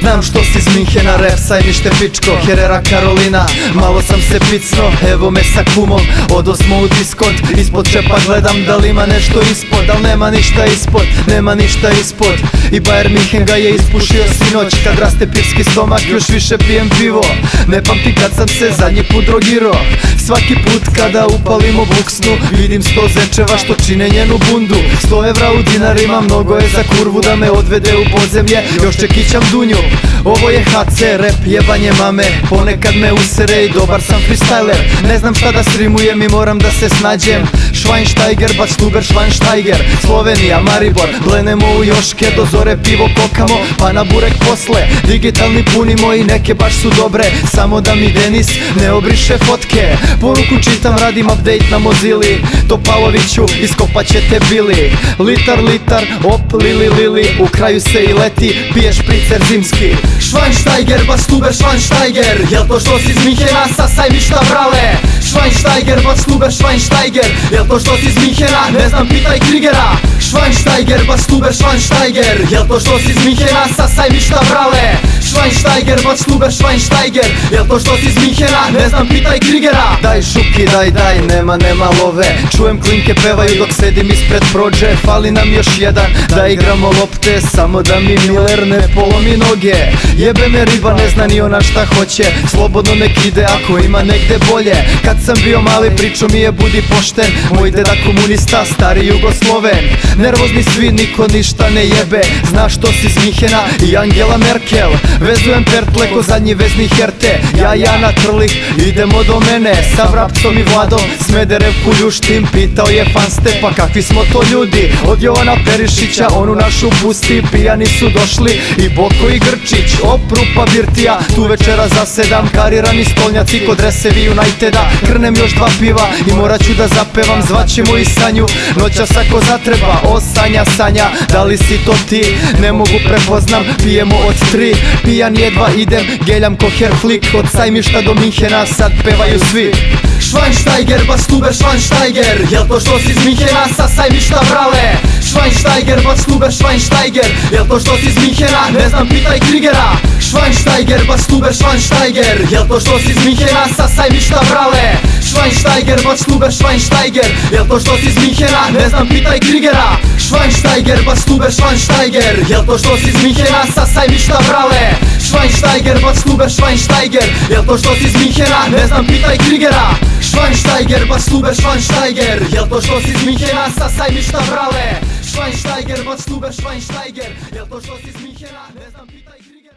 Znam što si iz Minhena, rap sajmište pičko, Herrera Karolina. Malo sam se picno, evo me sa kumom, odosmo u diskont. Ispod čepa gledam da li ima nešto ispod, al nema ništa ispod, nema ništa ispod. I Bayern Minhen ga je ispušio sinoć, kad raste pivski stomak još više pijem pivo. Ne pamtim kad sam se zadnji put drogirao. Svaki put kada upalimo buksnu, vidim 100 zečeva što čine njenu bundu. 100 evra u dinarima, mnogo je za kurvu da me odvede u podzemlje, još čekićam dunju. Ovo je HC, rap jebanje mame, ponekad me usere i dobar sam freestyler. Ne znam šta da srimujem i moram da se snađem. Schweinsteiger, Bacstuber, Schweinsteiger, Slovenija, Maribor, blenemo u Joške, do zore pivo kokamo, pa na burek posle. Digitalni punimo i neke baš su dobre, samo da mi Denis ne obriše fotke. Poruku čitam, radim update na Mozili, Topaloviću, iskopat ćete bili. Litar, litar, op, lili, lili, u kraju se i leti, piješ špricer zimski. Schweinsteiger, Bacstuber, Schweinsteiger, jel to što si iz Minhena sa sajmišta brale? Schweinsteiger, Bacstuber, Schweinsteiger, jel to što si iz Minhena, ne znam, pitaj Krigera. Schweinsteiger, Bacstuber, Schweinsteiger, jel to što si iz Minhena sa sajmišta brale? Schweinsteiger, Bacstuber, Schweinsteiger, jel to što si iz Minhena, ne znam, pitaj Krigera. Daj šuki, daj, nema love. Čujem klinke pevaju dok sedim ispred prođe. Fali nam još jedan, da igramo lopte, samo da mi Miller ne polomi noge. Jebe me riba, ne zna ni ona šta hoće, slobodno nek ide ako ima negde bolje. Kad sam bio mali pričao mi je budi pošten, moj deda komunista, stari Jugosloven. Nervozni svi, niko ništa ne jebe, znaš što si iz Minhena i Angela Merkel. Vezujem pertle ko zadnji vezni Herte, ja na trlik, idemo do mene. Sa Vrapcom i Vladom, Smederevku ljuštim, pitao je Fanste, pa kakvi smo to ljudi? Od Jovana Perišića, onu našu pusti, pijani su došli i Boko i Grčić. Oprupa birtija, tu večera zasedam, karirani stolnjaci kod Resevi Uniteda. Krnem još 2 piva i morat ću da zapevam, zvaćemo i Sanju, noćas ako zatreba. O Sanja, da li si to ti? Ne mogu prepoznam, pijemo od 3. Pijan jedva idem, geljam ko Herflik, od sajmišta do Minhena sad pevaju svi. Schweinsteiger, Bacstuber, Schweinsteiger, jel to što si iz Minhena sa sajmišta brale? Schweinsteiger, Bacstuber, Schweinsteiger, jel to što si iz Minhena, ne znam, pitaj Krigera. Schweinsteiger, Bacstuber, Schweinsteiger, jel to što si iz Minhena sa sajmišta brale? Schweinsteiger, Bacstuber, Schweinsteiger, jel to što si iz Minhena, ne znam, pitaj Krigera. Schweinsteiger, Bacstuber, Schweinsteiger, jel to što si iz Minhena sa sajmišta brale? Schweinsteiger, Bacstuber, Schweinsteiger, jel to što si iz Minhena, ne znam, pitaj Krigera. Schweinsteiger, Bacstuber, Schweinsteiger, jel to što si iz Minhena sa sajmišta brale? Schweinsteiger, Bacstuber, Schweinsteiger, jel to što si iz Minhena, ne znam, pitaj Krigera.